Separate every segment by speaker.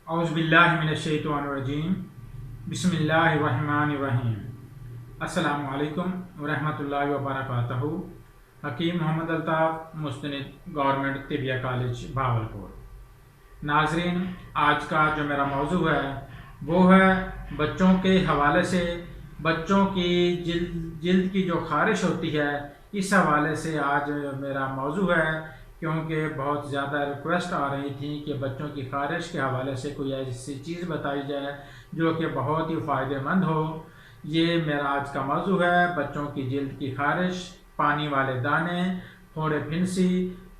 Speaker 1: औज़ुबिल्लाहिमिनश्शैतानिर्रजीम बिस्मिल्लाहिर्रहमानिर्रहीम। अस्सलामु अलैकुम वरहमतुल्लाहि वबरकातुहू। हकीम मोहम्मद अल्ताफ़, मुस्तनिद गवर्नमेंट तिबिया कॉलेज भावलपुर। नाज़रीन, आज का जो मेरा मौजू है वो है बच्चों के हवाले से, बच्चों की जिल्द की जो ख़ारिश होती है इस हवाले से आज मेरा मौजू है, क्योंकि बहुत ज़्यादा रिक्वेस्ट आ रही थी कि बच्चों की ख़ारिश के हवाले से कोई ऐसी चीज़ बताई जाए जो कि बहुत ही फ़ायदेमंद हो। ये मेरा आज का मौजू है, बच्चों की जिल्द की ख़ारिश, पानी वाले दाने, फोड़े फिंसी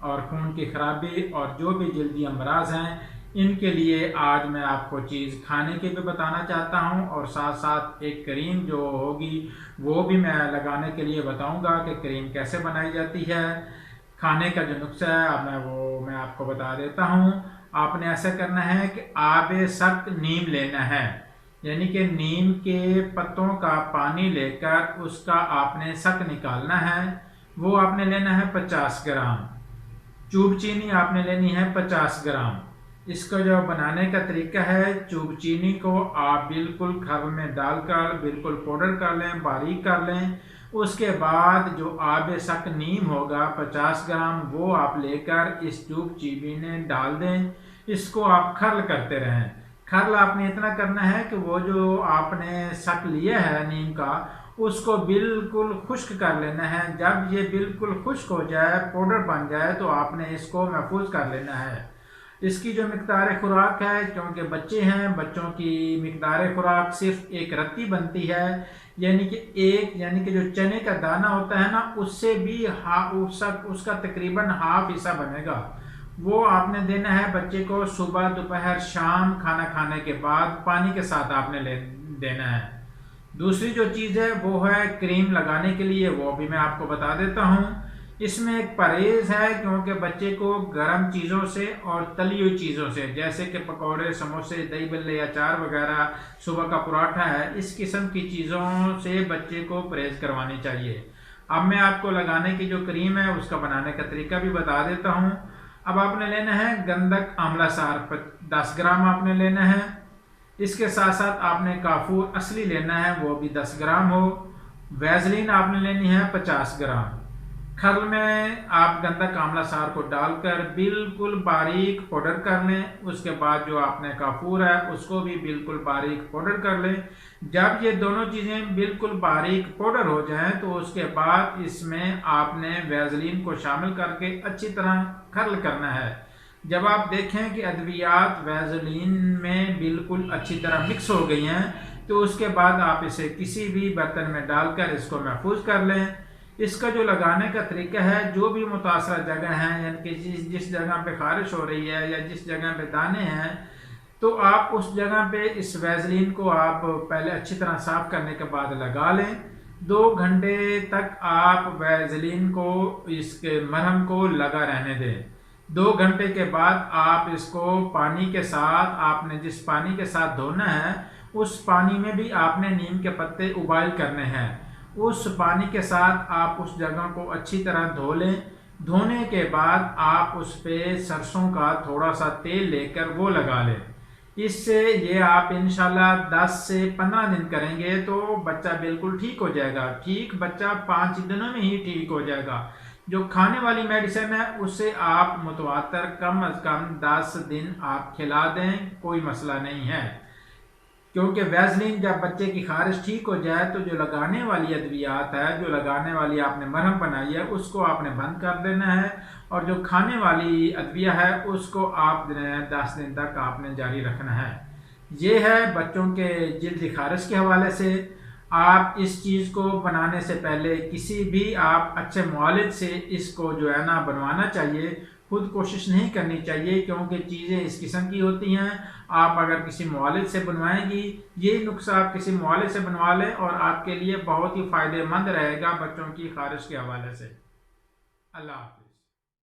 Speaker 1: और खून की खराबी और जो भी जल्दी अमराज हैं, इनके लिए आज मैं आपको चीज़ खाने के भी बताना चाहता हूं और साथ साथ एक क्रीम जो होगी वो भी मैं लगाने के लिए बताऊंगा कि क्रीम कैसे बनाई जाती है। खाने का जो नुस्खा है अब मैं आपको बता देता हूं। आपने ऐसा करना है कि आब सख्त नीम लेना है, यानी कि नीम के पत्तों का पानी लेकर उसका आपने सक निकालना है। वो आपने लेना है 50 ग्राम। चूब चीनी आपने लेनी है 50 ग्राम। इसका जो बनाने का तरीका है, चूब चीनी को आप बिल्कुल खल में डालकर बिल्कुल पाउडर कर लें, बारीक कर लें। उसके बाद जो आब सक नीम होगा 50 ग्राम, वो आप लेकर इस चूब चीनी में डाल दें। इसको आप खर्ल करते रहें। खर्ल आपने इतना करना है कि वो जो आपने सक लिया है नीम का, उसको बिल्कुल खुश्क कर लेना है। जब ये बिल्कुल खुश्क हो जाए, पाउडर बन जाए, तो आपने इसको महफूज कर लेना है। इसकी जो मिकदार खुराक है, क्योंकि बच्चे हैं, बच्चों की मिकदार खुराक सिर्फ एक रत्ती बनती है, यानी कि जो चने का दाना होता है ना, उससे भी उसका तकरीबन हाफ हिस्सा बनेगा। वो आपने देना है बच्चे को सुबह दोपहर शाम खाना खाने के बाद पानी के साथ आपने देना है। दूसरी जो चीज़ है वो है क्रीम लगाने के लिए, वो भी मैं आपको बता देता हूँ। इसमें एक परहेज़ है, क्योंकि बच्चे को गर्म चीज़ों से और तली हुई चीज़ों से, जैसे कि पकौड़े, समोसे, दही बल्ले, अचार वगैरह, सुबह का पराठा है, इस किस्म की चीज़ों से बच्चे को परहेज़ करवानी चाहिए। अब मैं आपको लगाने की जो क्रीम है उसका बनाने का तरीका भी बता देता हूँ। अब आपने लेना है गंधक आंवला सार 10 ग्राम आपने लेना है। इसके साथ साथ आपने काफूर असली लेना है, वो भी 10 ग्राम हो। वैसलीन आपने लेनी है 50 ग्राम। खल में आप गंधक आंवला सार को डालकर बिल्कुल बारीक पाउडर कर लें। उसके बाद जो आपने काफूर है उसको भी बिल्कुल बारीक पाउडर कर लें। जब ये दोनों चीज़ें बिल्कुल बारीक पाउडर हो जाएं, तो उसके बाद इसमें आपने वैसलीन को शामिल करके अच्छी तरह खल करना है। जब आप देखें कि अद्वियात वैसलीन में बिल्कुल अच्छी तरह मिक्स हो गई हैं, तो उसके बाद आप इसे किसी भी बर्तन में डालकर इसको महफूज कर लें। इसका जो लगाने का तरीका है, जो भी मुतासरा जगह है, यानी कि जिस जगह पे खारिश हो रही है या जिस जगह पे दाने हैं, तो आप उस जगह पे इस वैसलीन को आप पहले अच्छी तरह साफ करने के बाद लगा लें। 2 घंटे तक आप वैसलीन को, इसके मरहम को लगा रहने दें। 2 घंटे के बाद आप इसको पानी के साथ, आपने जिस पानी के साथ धोना है उस पानी में भी आपने नीम के पत्ते उबाल करने हैं। उस पानी के साथ आप उस जगह को अच्छी तरह धो लें। धोने के बाद आप उस पे सरसों का थोड़ा सा तेल लेकर वो लगा लें। इससे ये आप इंशाल्लाह 10 से 15 दिन करेंगे तो बच्चा बिल्कुल ठीक हो जाएगा। ठीक बच्चा 5 दिनों में ही ठीक हो जाएगा। जो खाने वाली मेडिसिन है उससे आप मुतवातर कम अज़ कम 10 दिन आप खिला दें, कोई मसला नहीं है। क्योंकि वैसलीन जब बच्चे की खारिश ठीक हो जाए, तो जो लगाने वाली अद्वियात है, जो लगाने वाली आपने मरहम बनाई है, उसको आपने बंद कर देना है, और जो खाने वाली अद्विया है उसको आप 10 दिन तक आपने जारी रखना है। ये है बच्चों के जिल्द की खारिश के हवाले से। आप इस चीज़ को बनाने से पहले किसी भी आप अच्छे मुआलिज से इसको जो है ना बनवाना चाहिए। खुद कोशिश नहीं करनी चाहिए, क्योंकि चीज़ें इस किस्म की होती हैं। आप अगर किसी मुआलिज से बनवाएंगी, ये नुस्खा आप किसी मुआलिज से बनवा लें और आपके लिए बहुत ही फ़ायदेमंद रहेगा बच्चों की खारिश के हवाले से। अल्लाह हाफ़िज़।